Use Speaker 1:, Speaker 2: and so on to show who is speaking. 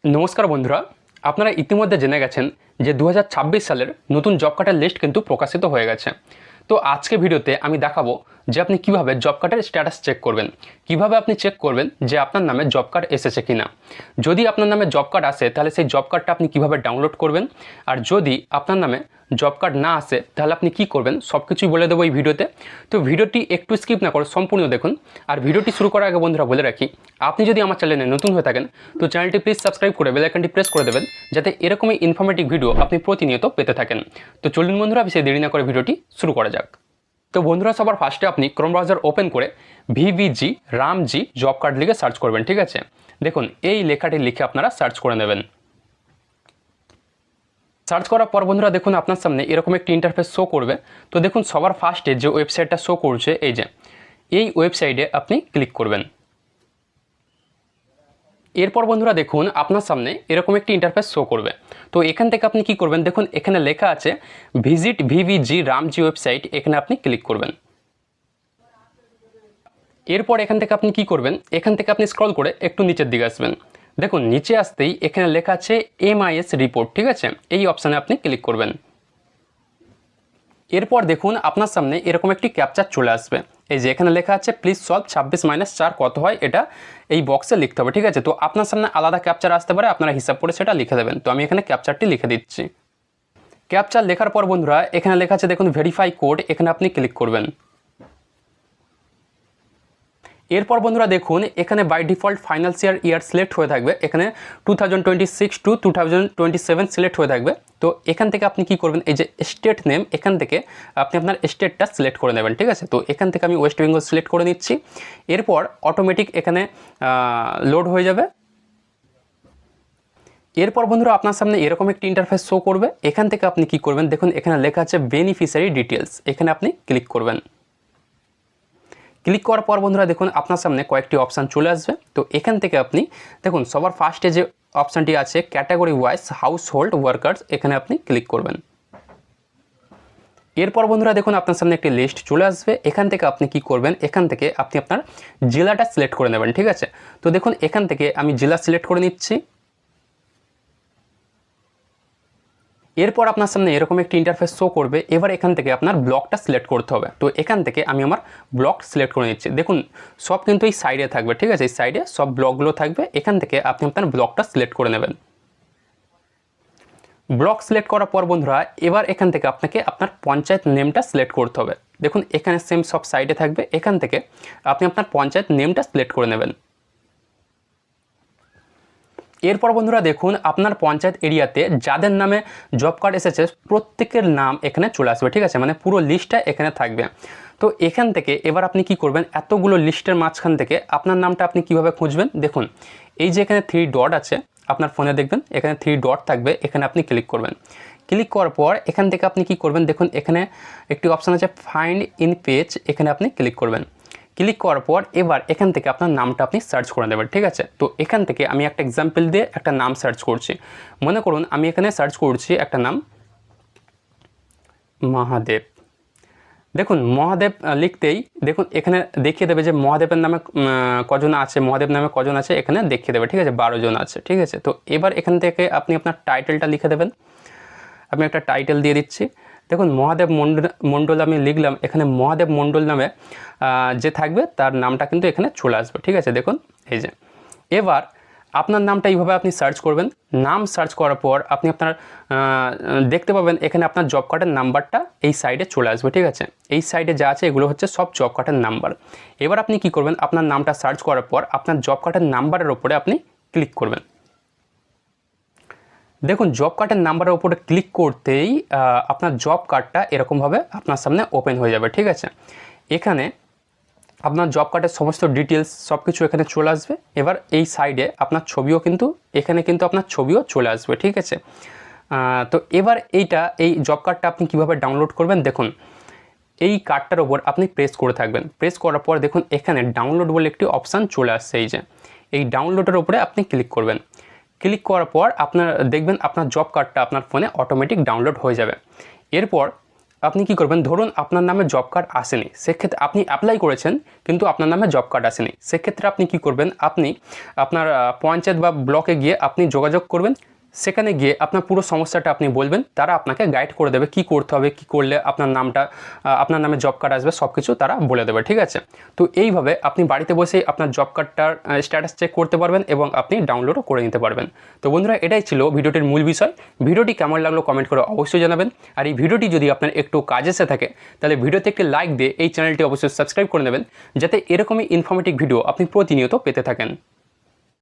Speaker 1: নমস্কার বন্ধুরা, আপনারা ইতিমধ্যে জেনে গেছেন যে 2026 সালের নতুন জব কার্ডের লিস্ট কিন্তু প্রকাশিত হয়ে গেছে। তো আজকে ভিডিওতে আমি দেখাবো যে আপনি কিভাবে জব কার্ডের স্ট্যাটাস চেক করবেন, কিভাবে আপনি চেক করবেন যে আপনার নামে জব কার্ড এসেছে কিনা। যদি আপনার নামে জব কার্ড আসে তাহলে সেই জব কার্ডটা আপনি কিভাবে ডাউনলোড করবেন, আর যদি আপনার নামে জব কার্ড না আসে তাহলে আপনি কি করবেন সব কিছুই বলে দেবো এই ভিডিওতে। তো ভিডিওটি একটু স্কিপ না করে সম্পূর্ণ দেখুন। আর ভিডিওটি শুরু করার আগে বন্ধুরা বলে রাখি, আপনি যদি আমার চ্যানেলে নতুন হয়ে থাকেন তো চ্যানেলটি প্লিজ সাবস্ক্রাইব করে বেল আইকনটি প্রেস করে দেবেন, যাতে এরকমই ইনফরমেটিভ ভিডিও আপনি প্রতিনিয়ত পেতে থাকেন। তো চলুন বন্ধুরা, বেশি দেরি না করে ভিডিওটি শুরু করা যাক। তো বন্ধুরা, সবার ফার্স্টে আপনি ক্রোম ব্রাউজার ওপেন করে ভিভিজি রামজি জব কার্ড লিখে সার্চ করবেন। ঠিক আছে, দেখুন এই লেখাটি লিখে আপনারা সার্চ করে নেবেন। সার্চ করার পর বন্ধুরা দেখুন আপনার সামনে এরকম একটি ইন্টারফেস শো করবে। তো দেখুন সবার ফার্স্টে যে ওয়েবসাইটটা শো করছে এই ওয়েবসাইটে আপনি ক্লিক করবেন। এরপর বন্ধুরা দেখুন আপনার সামনে এরকম একটি ইন্টারফেস শো করবে। তো এখান থেকে আপনি কি করবেন, দেখুন এখানে লেখা আছে ভিজিট ভিভিজি রামজি ওয়েবসাইট, এখানে আপনি ক্লিক করবেন। এরপর এখান থেকে আপনি কি করবেন, এখান থেকে আপনি স্ক্রল করে একটু নিচের দিকে আসবেন। দেখুন নিচে আসতেই এখানে লেখা আছে MIS রিপোর্ট। ঠিক আছে, এই অপশানে আপনি ক্লিক করবেন। এরপর দেখুন আপনার সামনে এরকম একটি ক্যাপচার চলে আসবে। এই যে এখানে লেখা আছে প্লিজ সলভ 26-4 কত হয়, এটা এই বক্সে লিখতে হবে। ঠিক আছে, তো আপনার সামনে আলাদা ক্যাপচার আসতে পারে, আপনারা হিসাব করে সেটা লিখে দেবেন। তো আমি এখানে ক্যাপচারটি লিখে দিচ্ছি। ক্যাপচার লেখার পর বন্ধুরা এখানে লেখা আছে দেখুন ভেরিফাই কোড, এখানে আপনি ক্লিক করবেন। এরপর বন্ধুরা দেখুন এখানে by default financial year select হয়ে থাকবে, এখানে 2026 টু 2027 সিলেক্ট হয়ে থাকবে। তো এখান থেকে আপনি কি করবেন, এই যে স্টেট নেম, এখান থেকে আপনি আপনার স্টেটটা সিলেক্ট করে নেবেন। ঠিক আছে, তো এখান থেকে আমি ওয়েস্ট বেঙ্গল সিলেক্ট করে নিচ্ছি। এরপর অটোমেটিক এখানে লোড হয়ে যাবে। এরপর বন্ধুরা আপনার সামনে এরকম একটি ইন্টারফেস শো করবে। এখান থেকে আপনি কি করবেন, দেখুন এখানে লেখা আছে বেনিফিশিয়ারি ডিটেলস, এখানে আপনি ক্লিক করবেন। ক্লিক করার পর বন্ধুরা দেখুন আপনার সামনে কয়েকটি অপশান চলে আসবে। তো এখান থেকে আপনি দেখুন সবার ফার্স্টে যে অপশানটি আছে category wise house hold workers, এখানে আপনি ক্লিক করবেন। এরপর বন্ধুরা দেখুন আপনার সামনে একটি লিস্ট চলে আসবে। এখান থেকে আপনি কি করবেন, এখান থেকে আপনি আপনার জেলাটা সিলেক্ট করে নেবেন। ঠিক আছে, তো দেখুন এখান থেকে আমি জেলা সিলেক্ট করে নিচ্ছি। এরপর আপনার সামনে এরকম একটি ইন্টারফেস শো করবে। এবার এখান থেকে আপনার ব্লকটা সিলেক্ট করতে হবে। তো এখান থেকে আমি আমার ব্লক সিলেক্ট করে নিচ্ছি। দেখুন সব কিন্তু এই সাইডে থাকবে। ঠিক আছে, এই সাইডে সব ব্লকগুলো থাকবে। এখান থেকে আপনি আপনার ব্লকটা সিলেক্ট করে নেবেন। ব্লক সিলেক্ট করার পর বন্ধুরা এবার এখান থেকে আপনাকে আপনার পঞ্চায়েত নেমটা সিলেক্ট করতে হবে। দেখুন এখানে সেম সব সাইডে থাকবে, এখান থেকে আপনি আপনার পঞ্চায়েত নেমটা সিলেক্ট করে নেবেন। এরপর বন্ধুরা দেখুন আপনার পঞ্চায়েত এরিয়াতে যাদের নামে জব কার্ড এসেছে প্রত্যেকের নাম এখানে চলে আসবে। ঠিক আছে, মানে পুরো লিস্টটা এখানে থাকবে। তো এখান থেকে এবার আপনি কি করবেন, এতগুলো লিস্টের মাঝখান থেকে আপনার নামটা আপনি কিভাবে খুঁজবেন, দেখুন এই যে এখানে 3 ডট আছে আপনার ফোনে, দেখবেন এখানে 3 ডট থাকবে, এখানে আপনি ক্লিক করবেন। ক্লিক করার পর এখান থেকে আপনি কি করবেন, দেখুন এখানে একটি অপশান আছে ফাইন্ড ইন পেজ, এখানে আপনি ক্লিক করবেন। ক্লিক করার পর এবার এখান থেকে আপনার নামটা আপনি সার্চ করে দেবেন। ঠিক আছে, তো এখান থেকে আমি একটা এক্সাম্পল দিয়ে একটা নাম সার্চ করছি। মনে করুন আমি এখানে সার্চ করছি একটা নাম মহাদেব। দেখুন মহাদেব লিখতেই দেখুন এখানে দেখিয়ে দেবে যে মহাদেবের নামে কজন আছে, মহাদেব নামে কজন আছে এখানে দেখিয়ে দেবে। ঠিক আছে, 12 জন আছে। ঠিক আছে, তো এবার এখান থেকে আপনি আপনার টাইটেলটা লিখে দেবেন। আমি একটা টাইটেল দিয়ে দিচ্ছি। দেখুন মহাদেব মণ্ডল আমি লিখলাম, এখানে মহাদেব মণ্ডল নামে যে থাকবে তার নামটা কিন্তু এখানে চলে আসবে। ঠিক আছে, দেখুন এই যে এবার আপনার নামটা এইভাবে আপনি সার্চ করবেন। নাম সার্চ করার পর আপনি আপনার দেখতে পাবেন এখানে আপনার জব কার্ডের নাম্বারটা এই সাইডে চলে আসবে। ঠিক আছে, এই সাইডে যা আছে এগুলো হচ্ছে সব জব কার্ডের নাম্বার। এবার আপনি কি করবেন, আপনার নামটা সার্চ করার পর আপনার জব কার্ডের নাম্বারের ওপরে আপনি ক্লিক করবেন। দেখুন জব কার্ডের নাম্বারের উপরে ক্লিক করতেই আপনার জব কার্ডটা এরকমভাবে আপনার সামনে ওপেন হয়ে যাবে। ঠিক আছে, এখানে আপনার জব কার্ডের সমস্ত ডিটেলস সব কিছু এখানে চলে আসবে। এবার এই সাইডে আপনার ছবিও কিন্তু এখানে কিন্তু আপনার ছবিও চলে আসবে। ঠিক আছে, তো এবার এই জব কার্ডটা আপনি কিভাবে ডাউনলোড করবেন, দেখুন এই কার্ডটার ওপর আপনি প্রেস করে থাকবেন। প্রেস করার পর দেখুন এখানে ডাউনলোড বলে একটি অপশান চলে আসছে। এই ডাউনলোডের ওপরে আপনি ক্লিক করবেন। ক্লিক করার পর আপনার দেখবেন আপনার জব কার্ডটা আপনার ফোনে অটোমেটিক ডাউনলোড হয়ে যাবে। এরপর আপনি কি করবেন, ধরুন আপনার নামে জব কার্ড আসেনি, সেক্ষেত্রে আপনি অ্যাপ্লাই করেছেন কিন্তু আপনার নামে জব কার্ড আসেনি, সেক্ষেত্রে আপনি কি করবেন, আপনি আপনার পঞ্চায়েত বা ব্লকে গিয়ে আপনি যোগাযোগ করবেন। সেখানে গিয়ে আপনার পুরো সমস্যাটা আপনি বলবেন, তারা আপনাকে গাইড করে দেবে কী করতে হবে, কী করলে আপনার নামটা আপনার নামে জব কার্ড আসবে, সব কিছু তারা বলে দেবে, ঠিক আছে। তো এইভাবে আপনি বাড়িতে বসেই আপনার জব কার্ডটার স্ট্যাটাস চেক করতে পারবেন এবং আপনি ডাউনলোডও করে নিতে পারবেন। তো বন্ধুরা, এটাই ছিল ভিডিওটির মূল বিষয়। ভিডিওটি কেমন লাগলো কমেন্ট করে অবশ্যই জানাবেন। আর এই ভিডিওটি যদি আপনার একটু কাজে এসে থাকে তাহলে ভিডিওতে একটি লাইক দিয়ে এই চ্যানেলটি অবশ্যই সাবস্ক্রাইব করে নেবেন, যাতে এরকমই ইনফরমেটিভ ভিডিও আপনি প্রতিনিয়ত পেতে থাকেন।